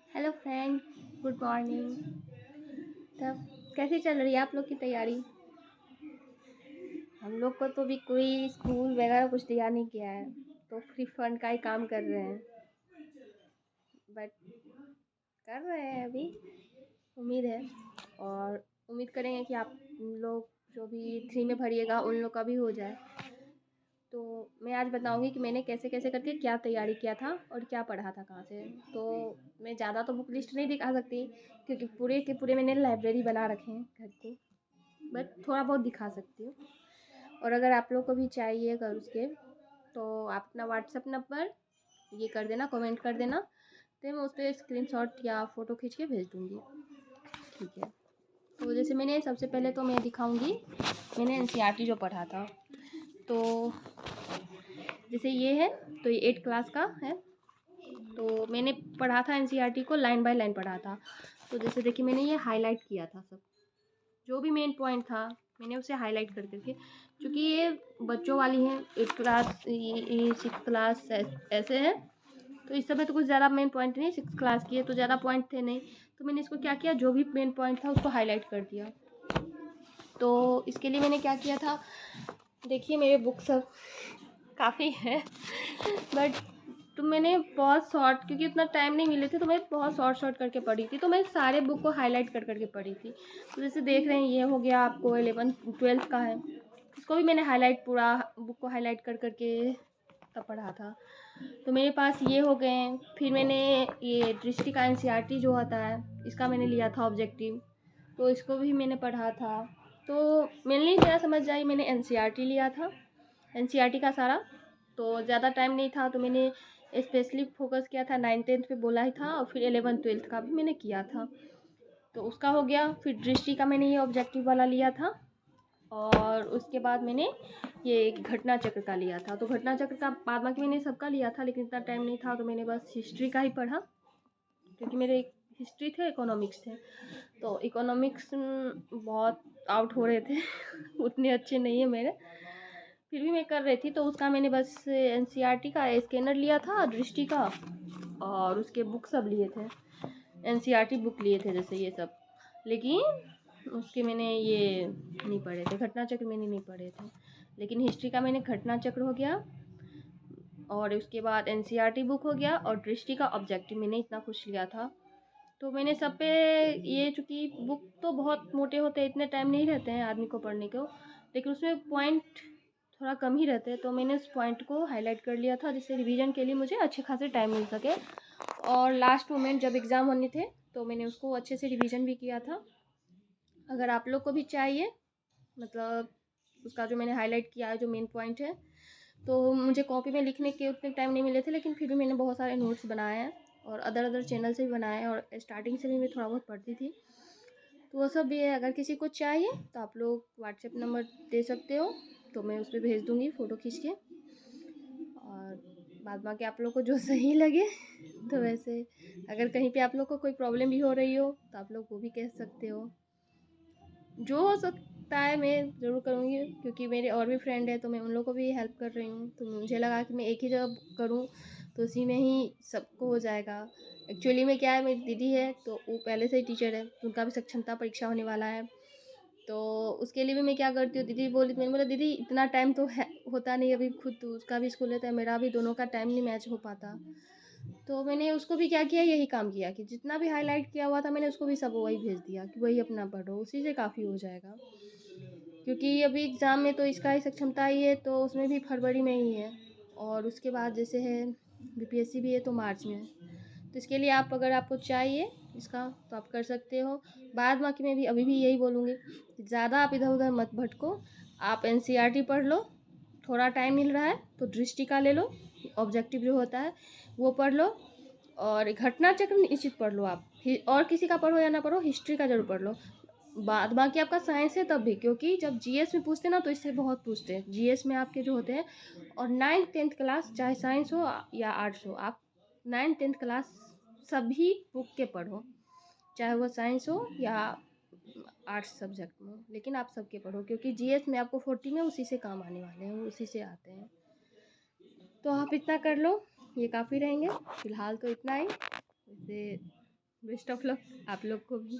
Hello friend, good morning. तब कैसी चल रही है आप लोग की तैयारी? हम लोग को तो भी कोई स्कूल वगैरह कुछ तैयार नहीं किया है, तो फ्री फंड का ही काम कर रहे हैं। बट कर रहे हैं अभी, उम्मीद है। और उम्मीद करेंगे कि आप लोग जो भी 3 में भरिएगा उन लोग का भी हो जाए। तो मैं आज बताऊंगी कि मैंने कैसे कैसे करके क्या तैयारी किया था और क्या पढ़ा था कहाँ से। तो मैं ज़्यादा तो बुक लिस्ट नहीं दिखा सकती, क्योंकि पूरे के पूरे मैंने लाइब्रेरी बना रखे हैं घर के। बट थोड़ा बहुत दिखा सकती हूँ। और अगर आप लोग को भी चाहिए अगर उसके, तो आप अपना व्हाट्सएप नंबर ये कर देना, कमेंट कर देना, तो मैं उस पर स्क्रीनशॉट या फ़ोटो खींच के भेज दूँगी। ठीक है। तो जैसे मैंने सबसे पहले तो मैं दिखाऊंगी मैंने एनसीईआरटी जो पढ़ा था। तो जैसे ये है, तो ये 8 क्लास का है। तो मैंने पढ़ा था एनसीईआरटी को, लाइन बाय लाइन पढ़ा था। तो जैसे देखिए मैंने ये हाईलाइट किया था, सब जो भी मेन पॉइंट था मैंने उसे हाईलाइट कर करके, क्योंकि ये बच्चों वाली है 8 क्लास, ये 6 क्लास ऐसे है। तो इस समय तो कुछ ज़्यादा मेन पॉइंट नहीं, 6 क्लास की है तो ज़्यादा पॉइंट थे नहीं। तो मैंने इसको क्या किया, जो भी मेन पॉइंट था उसको हाईलाइट कर दिया। तो इसके लिए मैंने क्या किया था, देखिए मेरे बुक सब काफ़ी है बट तो मैंने बहुत शॉर्ट, क्योंकि उतना टाइम नहीं मिले थे तो मैं बहुत शॉर्ट शॉर्ट करके पढ़ी थी। तो मैं सारे बुक को हाईलाइट कर करके पढ़ी थी। तो जैसे देख रहे हैं ये हो गया आपको 11th 12th का है, इसको भी मैंने हाईलाइट पूरा बुक को हाईलाइट कर करके तब पढ़ा था। तो मेरे पास ये हो गए। फिर मैंने ये दृष्टि का एनसीईआरटी जो होता है इसका मैंने लिया था ऑब्जेक्टिव, तो इसको भी मैंने पढ़ा था। तो मेनली क्या समझ आई, मैंने एनसीईआरटी लिया था, एनसीईआरटी का सारा। तो ज़्यादा टाइम नहीं था तो मैंने स्पेशली फोकस किया था, 9th 10th पे बोला ही था, और फिर 11th 12th का भी मैंने किया था। तो उसका हो गया। फिर दृष्टि का मैंने ये ऑब्जेक्टिव वाला लिया था, और उसके बाद मैंने ये घटना चक्र का लिया था। तो घटना चक्र का बाद बाकी मैंने सबका लिया था, लेकिन इतना टाइम नहीं था तो मैंने बस हिस्ट्री का ही पढ़ा, क्योंकि मेरे हिस्ट्री थे, इकोनॉमिक्स थे। तो इकोनॉमिक्स बहुत आउट हो रहे थे उतने अच्छे नहीं है मेरे, फिर भी मैं कर रही थी। तो उसका मैंने बस एनसीईआरटी का स्कैनर लिया था, दृष्टि का, और उसके बुक सब लिए थे, एनसीईआरटी बुक लिए थे जैसे ये सब। लेकिन उसके मैंने ये नहीं पढ़े थे, घटना चक्र मैंने नहीं पढ़े थे। लेकिन हिस्ट्री का मैंने घटना चक्र हो गया, और उसके बाद एनसीईआरटी बुक हो गया, और दृष्टि का ऑब्जेक्टिव मैंने इतना कुछ लिया था। तो मैंने सब पे ये, चूँकि बुक तो बहुत मोटे होते हैं, इतने टाइम नहीं रहते हैं आदमी को पढ़ने को, लेकिन उसमें पॉइंट थोड़ा कम ही रहते हैं। तो मैंने उस पॉइंट को हाईलाइट कर लिया था, जिससे रिवीजन के लिए मुझे अच्छे खासे टाइम मिल सके। और लास्ट मोमेंट जब एग्ज़ाम होने थे तो मैंने उसको अच्छे से रिवीजन भी किया था। अगर आप लोग को भी चाहिए, मतलब उसका जो मैंने हाईलाइट किया है जो मेन पॉइंट है, तो मुझे कॉपी में लिखने के उतने टाइम नहीं मिले थे, लेकिन फिर भी मैंने बहुत सारे नोट्स बनाए हैं, और अदर अदर चैनल से भी बनाए हैं, और स्टार्टिंग से भी मैं थोड़ा बहुत पढ़ती थी। तो वो सब भी है। अगर किसी को चाहिए तो आप लोग व्हाट्सएप नंबर दे सकते हो, तो मैं उस पर भेज दूँगी फ़ोटो खींच के। और बाद बाकी आप लोग को जो सही लगे तो वैसे, अगर कहीं पे आप लोग को कोई प्रॉब्लम भी हो रही हो तो आप लोग वो भी कह सकते हो। जो हो सकता है मैं ज़रूर करूँगी, क्योंकि मेरे और भी फ्रेंड है तो मैं उन लोगों को भी हेल्प कर रही हूँ। तो मुझे लगा कि मैं एक ही जगह करूँ तो उसी में ही सबको हो जाएगा। एक्चुअली में क्या है, मेरी दीदी है तो वो पहले से ही टीचर है, तो उनका भी सक्षमता परीक्षा होने वाला है। तो उसके लिए भी मैं क्या करती हूँ, दीदी बोली, मैंने बोला दीदी इतना टाइम तो है होता नहीं, अभी खुद तो उसका भी स्कूल रहता है, मेरा भी, दोनों का टाइम नहीं मैच हो पाता। तो मैंने उसको भी क्या किया, यही काम किया कि जितना भी हाईलाइट किया हुआ था मैंने उसको भी सब वही भेज दिया कि वही अपना पढ़ो, उसी से काफ़ी हो जाएगा। क्योंकि अभी एग्ज़ाम में तो इसका ही सक्षमता ही है, तो उसमें भी फरवरी में ही है, और उसके बाद जैसे है बीपीएससी भी है तो मार्च में है। तो इसके लिए आप, अगर आपको चाहिए इसका तो आप कर सकते हो। बाद बाकी मैं भी अभी भी यही बोलूँगी, ज़्यादा आप इधर उधर मत भटको, आप एनसीईआरटी पढ़ लो। थोड़ा टाइम मिल रहा है तो दृष्टि का ले लो, ऑब्जेक्टिव जो होता है वो पढ़ लो, और घटना चक्र निश्चित पढ़ लो आप। और किसी का पढ़ो या ना पढ़ो, हिस्ट्री का जरूर पढ़ लो। बाद बाकी आपका साइंस है तब भी, क्योंकि जब जीएस में पूछते हैं ना तो इससे बहुत पूछते हैं, जीएस में आपके जो होते हैं। और 9th 10th क्लास चाहे साइंस हो या आर्ट्स हो, आप 9th 10th क्लास सभी बुक के पढ़ो, चाहे वो साइंस हो या आर्ट्स सब्जेक्ट में, लेकिन आप सबके पढ़ो, क्योंकि जीएस में आपको 40 में उसी से काम आने वाले हैं, उसी से आते हैं। तो आप इतना कर लो, ये काफ़ी रहेंगे। फ़िलहाल तो इतना ही। वैसे बेस्ट ऑफ लक आप लोग को भी।